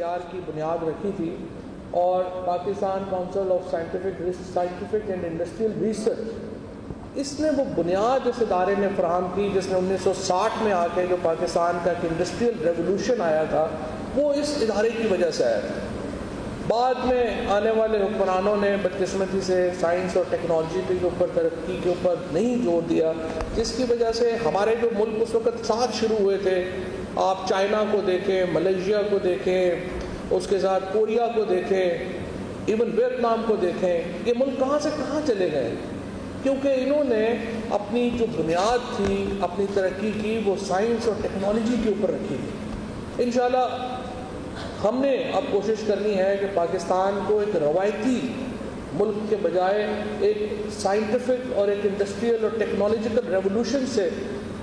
معیار کی بنیاد رکھی تھی، اور Pakistan Council of Scientific and Industrial Research, اس نے وہ بنیاد اس ادارے نے فراہم کی جس نے 1960 میں آ کے جو پاکستان کا ایک انڈسٹریل ریولوشن آیا تھا وہ اس ادارے کی وجہ سے آیا تھا۔ بعد میں آنے والے حکمرانوں نے بدقسمتی سے سائنس اور ٹیکنالوجی کے اوپر، ترقی کے اوپر نہیں زور دیا، جس کی وجہ سے ہمارے جو ملک اس وقت ساتھ شروع ہوئے تھے، آپ چائنا کو دیکھیں، ملیشیا کو دیکھیں، اس کے ساتھ کوریا کو دیکھیں، ایون ویتنام کو دیکھیں، یہ ملک کہاں سے کہاں چلے گئے، کیونکہ انہوں نے اپنی جو بنیاد تھی اپنی ترقی کی وہ سائنس اور ٹیکنالوجی کے اوپر رکھی تھی۔ انشاءاللہ ہم نے اب کوشش کرنی ہے کہ پاکستان کو ایک روایتی ملک کے بجائے ایک سائنٹیفک اور ایک انڈسٹریل اور ٹیکنالوجیکل ریولوشن سے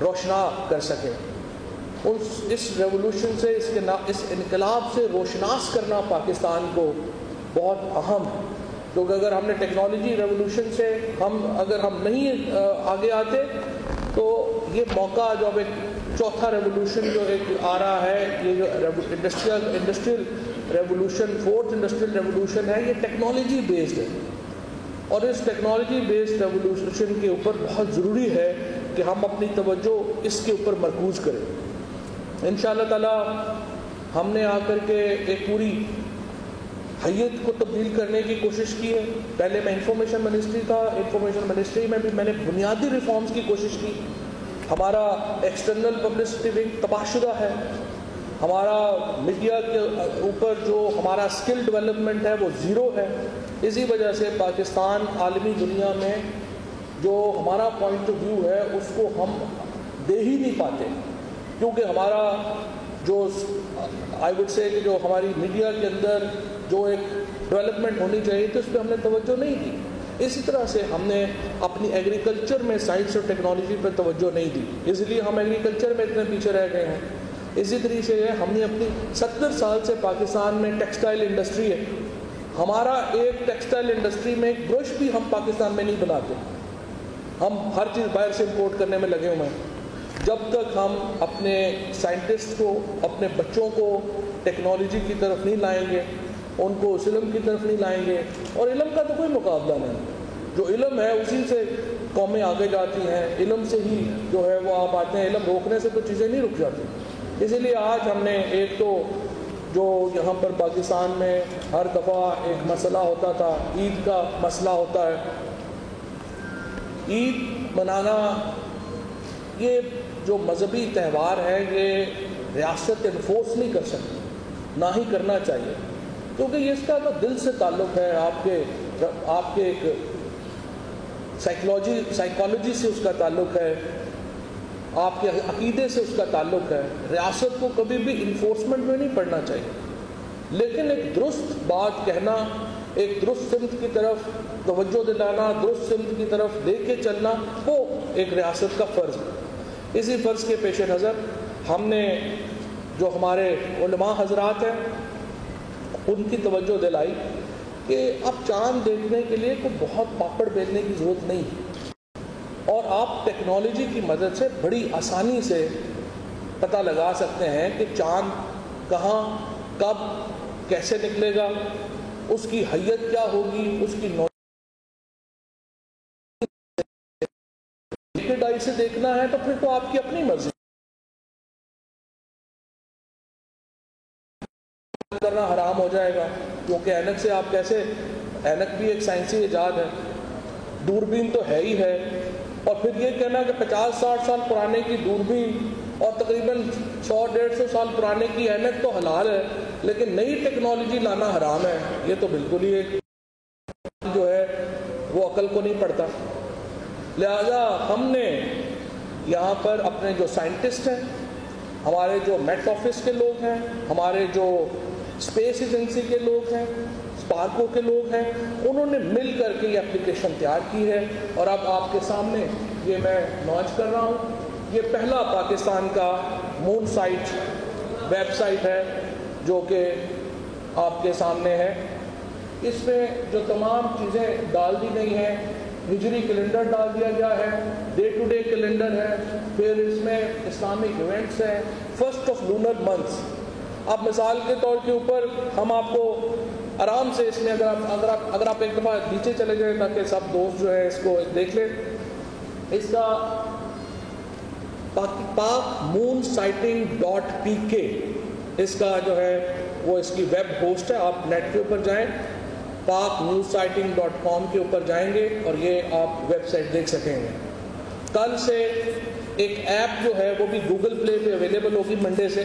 روشنا کر سکیں۔ اس ریولوشن سے، اس انقلاب سے روشناس کرنا پاکستان کو بہت اہم ہے، کیونکہ اگر ہم نے ٹیکنالوجی ریولوشن سے اگر ہم نہیں آگے آتے تو یہ موقع جو اب ایک چوتھا ریولوشن جو ایک آ رہا ہے، یہ جو industrial revolution, fourth industrial revolution ہے، یہ ٹیکنالوجی بیسڈ ہے، اور اس ٹیکنالوجی بیسڈ ریولوشن کے اوپر بہت ضروری ہے کہ ہم اپنی توجہ اس کے اوپر مرکوز کریں۔ انشاءاللہ تعالی ہم نے آ کر کے ایک پوری حیت کو تبدیل کرنے کی کوشش کی ہے۔ پہلے میں انفارمیشن منسٹری تھا، انفارمیشن منسٹری میں بھی میں نے بنیادی ریفارمز کی کوشش کی۔ ہمارا ایکسٹرنل پبلسٹی ونگ تباہ شدہ ہے، ہمارا میڈیا کے اوپر جو ہمارا اسکل ڈیولپمنٹ ہے وہ زیرو ہے۔ اسی وجہ سے پاکستان عالمی دنیا میں جو ہمارا پوائنٹ آف ویو ہے اس کو ہم دے ہی نہیں پاتے، کیونکہ ہمارا جو آئی وڈ سے کہ جو ہماری میڈیا کے اندر جو ایک ڈیولپمنٹ ہونی چاہیے تھی اس پہ ہم نے توجہ نہیں دی۔ اسی طرح سے ہم نے اپنی ایگریکلچر میں سائنس اور ٹیکنالوجی پہ توجہ نہیں دی، اس لیے ہم ایگریکلچر میں اتنے پیچھے رہ گئے ہیں۔ اسی طریقے سے ہم نے اپنی 70 سال سے پاکستان میں ٹیکسٹائل انڈسٹری ہے، ہمارا ایک ٹیکسٹائل انڈسٹری میں ایک برش بھی ہم پاکستان میں نہیں بناتے، ہم ہر چیز باہر سے امپورٹ کرنے میں لگے ہوئے ہیں۔ جب تک ہم اپنے سائنٹسٹ کو، اپنے بچوں کو ٹیکنالوجی کی طرف نہیں لائیں گے، ان کو اس علم کی طرف نہیں لائیں گے، اور علم کا تو کوئی مقابلہ نہیں، جو علم ہے اسی سے قومیں آگے جاتی ہیں، علم سے ہی جو ہے وہ آپ آتے ہیں، علم روکنے سے تو چیزیں نہیں رک جاتی۔ اسی لیے آج ہم نے ایک تو جو یہاں پر پاکستان میں ہر دفعہ ایک مسئلہ ہوتا تھا، عید کا مسئلہ ہوتا ہے، عید منانا یہ جو مذہبی تہوار ہے یہ ریاست انفورس نہیں کر سکتی، نہ ہی کرنا چاہیے، کیونکہ یہ اس کا تو دل سے تعلق ہے، آپ کے ایک سائیکالوجی سے اس کا تعلق ہے، آپ کے عقیدے سے اس کا تعلق ہے۔ ریاست کو کبھی بھی انفورسمنٹ میں نہیں پڑنا چاہیے، لیکن ایک درست بات کہنا، ایک درست سمت کی طرف توجہ دلانا، درست سمت کی طرف لے کے چلنا، وہ ایک ریاست کا فرض ہے۔ اسی فرض کے پیش نظر ہم نے جو ہمارے علماء حضرات ہیں ان کی توجہ دلائی کہ اب چاند دیکھنے کے لیے کوئی بہت پاپڑ بیلنے کی ضرورت نہیں ہے، اور آپ ٹیکنالوجی کی مدد سے بڑی آسانی سے پتہ لگا سکتے ہیں کہ چاند کہاں، کب، کیسے نکلے گا، اس کی حیت کیا ہوگی، اس کی ڈائی سے دیکھنا ہے تو پھر تو آپ کی اپنی مرضی کرنا حرام ہو جائے گا، کیونکہ اینک سے آپ کیسے، اینک بھی ایک سائنسی ایجاد ہے، دوربین تو ہے ہی ہے، اور پھر یہ کہنا کہ 50-60 سال پرانے کی دوربین اور تقریباً 100-150 سال پرانے کی اینک تو حلال ہے، لیکن نئی ٹیکنالوجی لانا حرام ہے، یہ تو بالکل ہی ایک جو ہے وہ عقل کو نہیں پڑتا۔ لہذا ہم نے یہاں پر اپنے جو سائنٹسٹ ہیں، ہمارے جو میٹ آفس کے لوگ ہیں، ہمارے جو اسپیس ایجنسی کے لوگ ہیں، اسپارکو کے لوگ ہیں، انہوں نے مل کر کے یہ اپلیکیشن تیار کی ہے، اور اب آپ کے سامنے یہ میں لانچ کر رہا ہوں۔ یہ پہلا پاکستان کا مون سائٹ ویب سائٹ ہے جو کہ آپ کے سامنے ہے۔ اس میں جو تمام چیزیں ڈال دی گئی ہیں، ہجری کیلنڈر ڈال دیا گیا ہے، ڈے ٹو ڈے کیلنڈر ہے، پھر اس میں اسلامک ایونٹس ہیں، فرسٹ آف لونر منتھس، اب مثال کے طور کے اوپر ہم آپ کو آرام سے اس میں اگر آپ ایک دفعہ نیچے چلے جائیں تاکہ سب دوست جو ہے اس کو دیکھ لیں. اس کا پاک مون سائٹنگ .pk اس کا جو ہے وہ اس کی ویب ہوسٹ ہے. آپ نیٹ کے اوپر جائیں, paknewsciting.com کے اوپر جائیں گے اور یہ آپ ویب سائٹ دیکھ سکیں گے. کل سے ایک ایپ جو ہے وہ بھی گوگل پلے پہ اویلیبل ہوگی منڈے سے,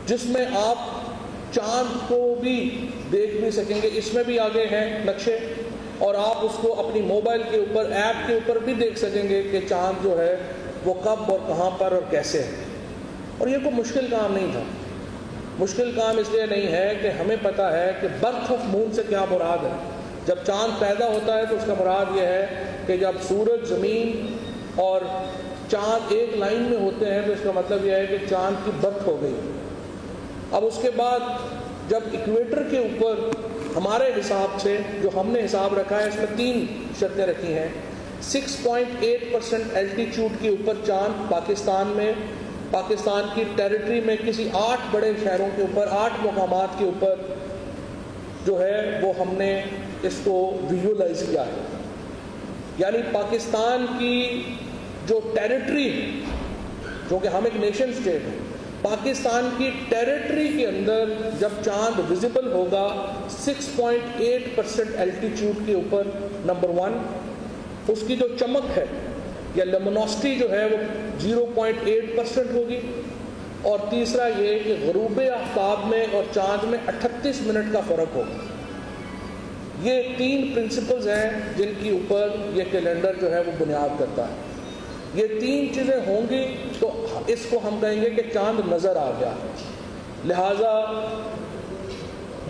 جس میں آپ چاند کو بھی دیکھ بھی سکیں گے. اس میں بھی آگے ہیں نقشے, اور آپ اس کو اپنی موبائل کے اوپر ایپ کے اوپر بھی دیکھ سکیں گے کہ چاند جو ہے وہ کب اور کہاں پر اور کیسے ہے. اور یہ کوئی مشکل کام نہیں تھا. مشکل کام اس لیے نہیں ہے کہ ہمیں پتہ ہے کہ برتھ آف مون سے کیا مراد ہے. جب چاند پیدا ہوتا ہے تو اس کا مراد یہ ہے کہ جب سورج, زمین اور چاند ایک لائن میں ہوتے ہیں تو اس کا مطلب یہ ہے کہ چاند کی برتھ ہو گئی. اب اس کے بعد جب ایکویٹر کے اوپر ہمارے حساب سے جو ہم نے حساب رکھا ہے, اس میں 3 شرطیں رکھی ہیں. 6.8% الٹیچیوڈ کے اوپر چاند پاکستان میں, پاکستان کی ٹیریٹری میں کسی 8 بڑے شہروں کے اوپر, 8 مقامات کے اوپر جو ہے وہ ہم نے اس کو ویژولائز کیا ہے. یعنی پاکستان کی جو ٹیریٹری, جو کہ ہم ایک نیشن اسٹیٹ ہیں, پاکستان کی ٹیریٹری کے اندر جب چاند ویزیبل ہوگا 6.8% الٹیچیوڈ کے اوپر, نمبر 1 اس کی جو چمک ہے یا لمنوسٹی جو ہے وہ 0.8% ہوگی. اور تیسرا یہ کہ غروب آفتاب میں اور چاند میں 38 منٹ کا فرق ہوگا. یہ 3 پرنسپلز ہیں جن کے اوپر یہ کیلنڈر جو ہے وہ بنیاد کرتا ہے. یہ 3 چیزیں ہوں گی تو اس کو ہم کہیں گے کہ چاند نظر آ گیا. لہٰذا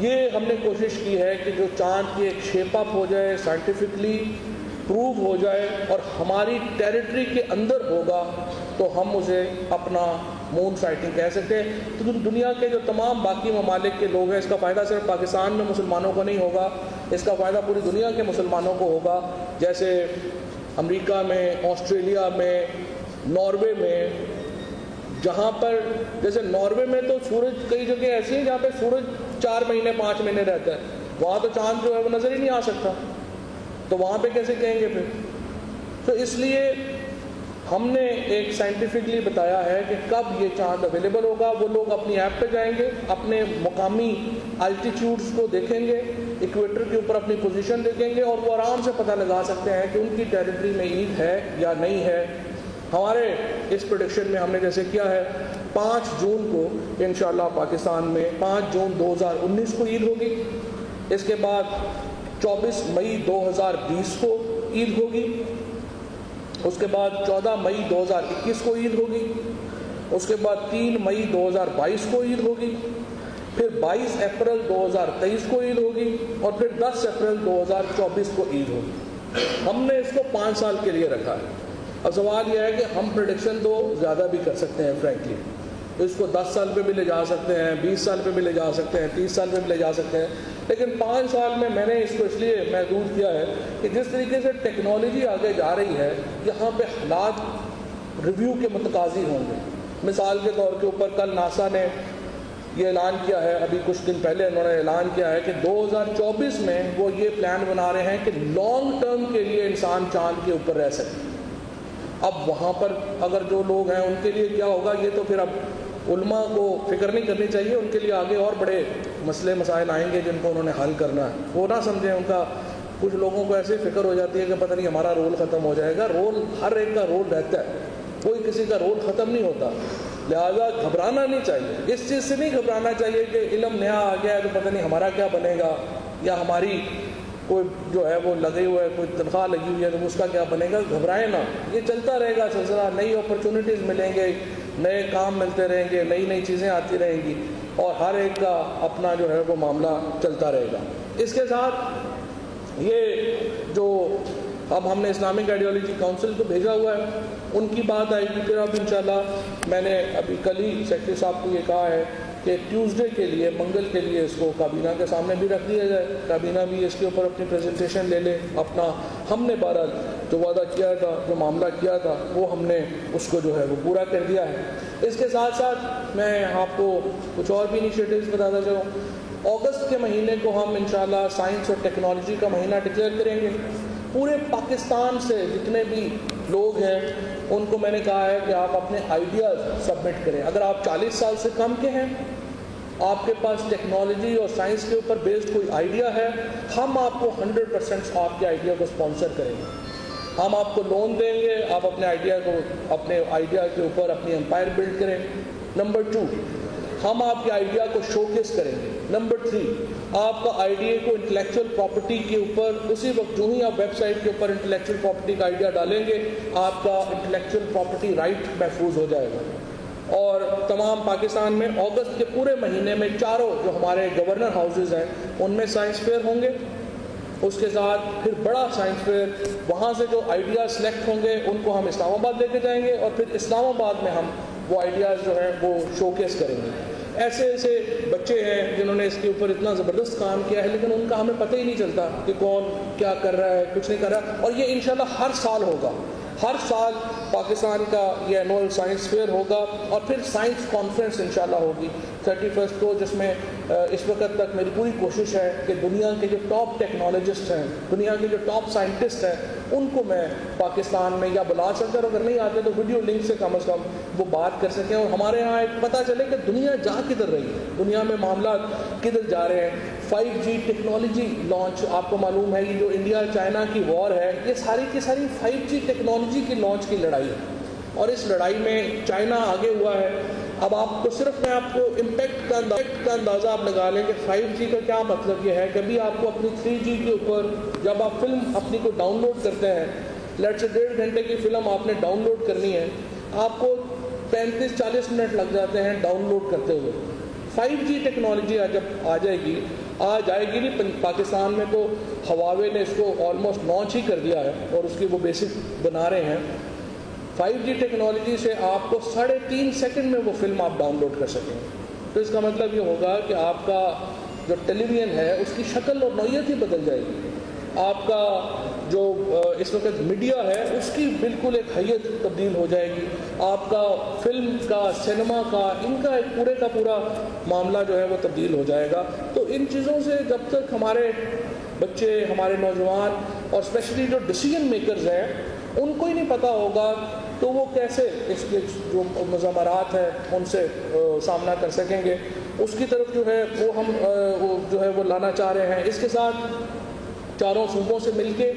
یہ ہم نے کوشش کی ہے کہ جو چاند کی ایک شیپ اپ ہو جائے, سائنٹیفکلی پروو ہو جائے اور ہماری ٹیریٹری کے اندر ہوگا تو ہم اسے اپنا مون سائٹنگ کہہ سکتے ہیں. تو دنیا کے جو تمام باقی ممالک کے لوگ ہیں, اس کا فائدہ صرف پاکستان میں مسلمانوں کو نہیں ہوگا, اس کا فائدہ پوری دنیا کے مسلمانوں کو ہوگا. جیسے امریکہ میں, آسٹریلیا میں, ناروے میں, جہاں پر جیسے ناروے میں تو سورج کئی جگہ ایسی ہیں جہاں پہ سورج 4 مہینے 5 مہینے رہتا ہے, وہاں تو چاند جو ہے وہ نظر ہی نہیں آ سکتا, تو وہاں پہ کیسے کہیں گے پھر. تو اس لیے ہم نے ایک سائنٹیفکلی بتایا ہے کہ کب یہ چاند اویلیبل ہوگا. وہ لوگ اپنی ایپ پہ جائیں گے, اپنے مقامی الٹیچیوڈز کو دیکھیں گے, ایکویٹر کے اوپر اپنی پوزیشن دیکھیں گے, اور وہ آرام سے پتہ لگا سکتے ہیں کہ ان کی ٹیریٹری میں عید ہے یا نہیں ہے. ہمارے اس پریڈکشن میں ہم نے جیسے کیا ہے 5 جون کو انشاءاللہ پاکستان میں 5 جون 2019 کو عید ہوگی. اس کے بعد 24 مئی 2020 کو عید ہوگی. اس کے بعد 14 مئی 2021 کو عید ہوگی. اس کے بعد 3 مئی 2022 کو عید ہوگی. پھر 22 اپریل 2023 کو عید ہوگی, اور پھر 10 اپریل 2024 کو عید ہوگی. ہم نے اس کو 5 سال کے لیے رکھا ہے. اب سوال یہ ہے کہ ہم پریڈکشن تو زیادہ بھی کر سکتے ہیں فرینکلی, اس کو 10 سال پہ بھی لے جا سکتے ہیں, 20 سال پہ بھی لے جا سکتے ہیں, 30 سال پہ بھی لے جا سکتے ہیں, لیکن 5 سال میں نے اس کو اس لیے محدود کیا ہے کہ جس طریقے سے ٹیکنالوجی آگے جا رہی ہے یہاں پہ حالات ریویو کے متقاضی ہوں گے. مثال کے طور کے اوپر کل ناسا نے یہ اعلان کیا ہے, ابھی کچھ دن پہلے انہوں نے اعلان کیا ہے کہ 2024 میں وہ یہ پلان بنا رہے ہیں کہ لانگ ٹرم کے لیے انسان چاند کے اوپر رہ سکے. اب وہاں پر اگر جو لوگ ہیں ان کے لیے کیا ہوگا, یہ تو پھر اب علماء کو فکر نہیں کرنی چاہیے, ان کے لیے آگے اور بڑے مسئلے مسائل آئیں گے جن کو انہوں نے حل کرنا ہے. وہ نہ سمجھیں, ان کا کچھ لوگوں کو ایسے فکر ہو جاتی ہے کہ پتہ نہیں ہمارا رول ختم ہو جائے گا. رول ہر ایک کا رول رہتا ہے, کوئی کسی کا رول ختم نہیں ہوتا. لہٰذا گھبرانا نہیں چاہیے, اس چیز سے نہیں گھبرانا چاہیے کہ علم نیا آ گیا ہے تو پتہ نہیں ہمارا کیا بنے گا, یا ہماری کوئی جو ہے وہ لگے ہوئے کوئی تنخواہ لگی ہوئی ہے تو اس کا کیا بنے گا. گھبرائیں نہ, یہ چلتا رہے گا سلسلہ. نئی اپرچونیٹیز ملیں گے, نئے کام ملتے رہیں گے, نئی نئی چیزیں آتی رہیں گی, اور ہر ایک کا اپنا جو ہے وہ معاملہ چلتا رہے گا. اس کے ساتھ یہ جو اب ہم نے اسلامک آئیڈیالوجی کونسل کو بھیجا ہوا ہے, ان کی بات آئے گی. پھر اب انشاءاللہ میں نے ابھی کل ہی سیکرٹری صاحب کو یہ کہا ہے کہ ٹیوزڈے کے لیے, منگل کے لیے اس کو کابینہ کے سامنے بھی رکھ دیا جائے. کابینہ بھی اس کے اوپر اپنی پریزنٹیشن لے لے, اپنا ہم نے بہرحال جو وعدہ کیا تھا، جو معاملہ کیا تھا، وہ ہم نے اس کو جو ہے وہ پورا کر دیا ہے۔ اس کے ساتھ ساتھ میں آپ کو کچھ اور بھی انیشیٹوز بتاتا چلوں۔ اگست کے مہینے کو ہم انشاءاللہ سائنس اور ٹیکنالوجی کا مہینہ ڈکلیئر کریں گے۔ پورے پاکستان سے جتنے بھی لوگ ہیں ان کو میں نے کہا ہے کہ آپ اپنے آئیڈیاز سبمٹ کریں۔ اگر آپ 40 سال سے کم کے ہیں، آپ کے پاس ٹیکنالوجی اور سائنس کے اوپر بیسڈ کوئی آئیڈیا ہے، ہم آپ کو 100% آپ کے آئیڈیا کو اسپانسر کریں گے۔ ہم آپ کو لون دیں گے، آپ اپنے آئیڈیا کے اوپر اپنی امپائر بلڈ کریں۔ نمبر 2، ہم آپ کے آئیڈیا کو شوکیس کریں گے۔ نمبر 3، آپ کا آئیڈیا کو انٹلیکچوئل پراپرٹی کے اوپر اسی وقت جو ہی آپ ویب سائٹ کے اوپر انٹلیکچوئل پراپرٹی کا آئیڈیا ڈالیں گے، آپ کا انٹلیکچوئل پراپرٹی رائٹ محفوظ ہو جائے گا۔ اور تمام پاکستان میں اگست کے پورے مہینے میں چاروں جو ہمارے گورنر ہاؤسز ہیں ان میں سائنس فیئر ہوں گے۔ اس کے ساتھ پھر بڑا سائنس فیئر، وہاں سے جو آئیڈیاز سلیکٹ ہوں گے ان کو ہم اسلام آباد لے کے جائیں گے، اور پھر اسلام آباد میں ہم وہ آئیڈیاز جو ہیں وہ شوکیس کریں گے۔ ایسے ایسے بچے ہیں جنہوں نے اس کے اوپر اتنا زبردست کام کیا ہے، لیکن ان کا ہمیں پتہ ہی نہیں چلتا کہ کون کیا کر رہا ہے، کچھ نہیں کر رہا۔ اور یہ انشاءاللہ ہر سال ہوگا، ہر سال پاکستان کا یہ اینول سائنس فیئر ہوگا، اور پھر سائنس کانفرنس انشاءاللہ ہوگی 31 کو، جس میں اس وقت تک میری پوری کوشش ہے کہ دنیا کے جو ٹاپ ٹیکنالوجسٹ ہیں، دنیا کے جو ٹاپ سائنٹسٹ ہیں، ان کو میں پاکستان میں یا بلا سکتا ہوں، اگر نہیں آتے تو ویڈیو لنک سے کم از کم وہ بات کر سکیں، اور ہمارے ہاں ایک پتہ چلے کہ دنیا جا کدھر رہی ہے، دنیا میں معاملات کدھر جا رہے ہیں۔ 5G ٹیکنالوجی لانچ، آپ کو معلوم ہے یہ جو انڈیا چائنا کی وار ہے، یہ ساری کی ساری 5G ٹیکنالوجی کی لانچ کی لڑائی ہے، اور اس لڑائی میں چائنا آگے ہوا ہے۔ اب آپ کو صرف میں آپ کو امپیکٹ کا اندازہ آپ لگا لیں کہ 5G کا کیا مطلب یہ ہے کہ ابھی آپ کو اپنی 3G کے اوپر جب آپ فلم اپنی کو ڈاؤن لوڈ کرتے ہیں، لیٹ سے 1.5 گھنٹے کی فلم آپ نے ڈاؤن لوڈ کرنی ہے، آپ کو 35-40 منٹ لگ جاتے ہیں ڈاؤن لوڈ کرتے ہوئے۔ 5G ٹیکنالوجی جب آ جائے گی نہیں، پاکستان میں تو ہواوے نے اس کو آلموسٹ لانچ ہی کر دیا ہے اور اس کی وہ بیسک بنا رہے ہیں۔ 5G ٹیکنالوجی سے آپ کو 3.5 سیکنڈ میں وہ فلم آپ ڈاؤن لوڈ کر سکیں گے۔ تو اس کا مطلب یہ ہوگا کہ آپ کا جو ٹیلی ویژن ہے اس کی شکل اور نوعیت ہی بدل جائے گی، آپ کا جو اس وقت میڈیا ہے اس کی بالکل ایک حیت تبدیل ہو جائے گی، آپ کا فلم کا، سینما کا، ان کا ایک پورے کا پورا معاملہ جو ہے وہ تبدیل ہو جائے گا۔ تو ان چیزوں سے جب تک ہمارے بچے، ہمارے نوجوان اور اسپیشلی جو ڈیسیژن میکرز ہیں ان کو ہی نہیں پتہ ہوگا تو وہ کیسے اس کے جو مضمرات ہیں ان سے سامنا کر سکیں گے، اس کی طرف جو ہے وہ ہم وہ لانا چاہ رہے ہیں۔ اس کے ساتھ چاروں صوبوں سے مل کے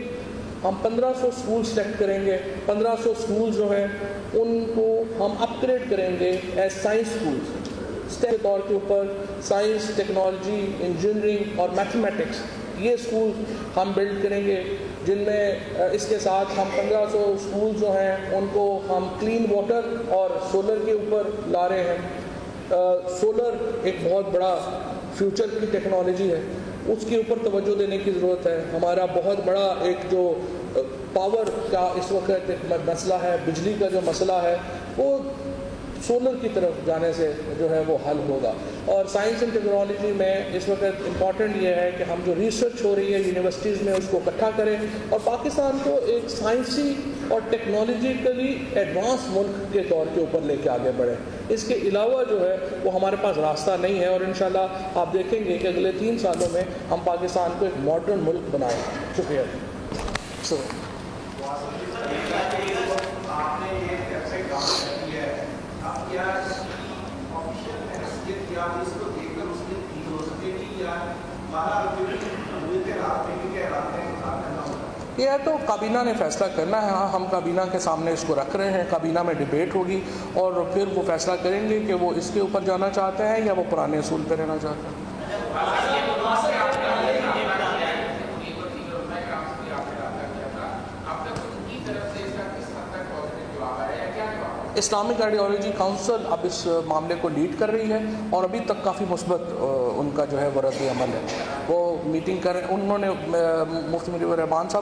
ہم 1500 اسکول سلیکٹ کریں گے۔ 1500 اسکول جو ہیں ان کو ہم اپ گریڈ کریں گے ایز سائنس اسکولس، اسٹیم کے طور کے اوپر سائنس، ٹیکنالوجی، انجینئرنگ اور میتھمیٹکس، یہ اسکول ہم بلڈ کریں گے، جن میں اس کے ساتھ ہم 1500 اسکول جو ہیں ان کو ہم کلین واٹر اور سولر کے اوپر لا رہے ہیں۔ سولر ایک بہت بڑا فیوچر کی ٹیکنالوجی ہے، اس کے اوپر توجہ دینے کی ضرورت ہے۔ ہمارا بہت بڑا ایک جو پاور کا اس وقت مسئلہ ہے، بجلی کا جو مسئلہ ہے، وہ سولر کی طرف جانے سے جو ہے وہ حل ہوگا۔ اور سائنس اینڈ ٹیکنالوجی میں اس وقت امپورٹنٹ یہ ہے کہ ہم جو ریسرچ ہو رہی ہے یونیورسٹیز میں اس کو اکٹھا کریں اور پاکستان کو ایک سائنسی اور ٹیکنالوجیکلی ایڈوانس ملک کے طور کے اوپر لے کے آگے بڑھیں۔ اس کے علاوہ جو ہے وہ ہمارے پاس راستہ نہیں ہے، اور انشاءاللہ آپ دیکھیں گے کہ اگلے 3 سالوں میں ہم پاکستان کو ایک ماڈرن ملک بنائیں۔ شکریہ۔ یہ تو کابینہ نے فیصلہ کرنا ہے۔ ہاں، ہم کابینہ کے سامنے اس کو رکھ رہے ہیں، کابینہ میں ڈیبیٹ ہوگی اور پھر وہ فیصلہ کریں گے کہ وہ اس کے اوپر جانا چاہتے ہیں یا وہ پرانے اصول پہ رہنا چاہتے ہیں۔ اسلامک آئیڈیالوجی کونسل اب اس معاملے کو لیڈ کر رہی ہے اور ابھی تک کافی مثبت ان کا جو ہے وہ رد عمل ہے۔ وہ میٹنگ کر، انہوں نے مفتی مجیب الرحمان صاحب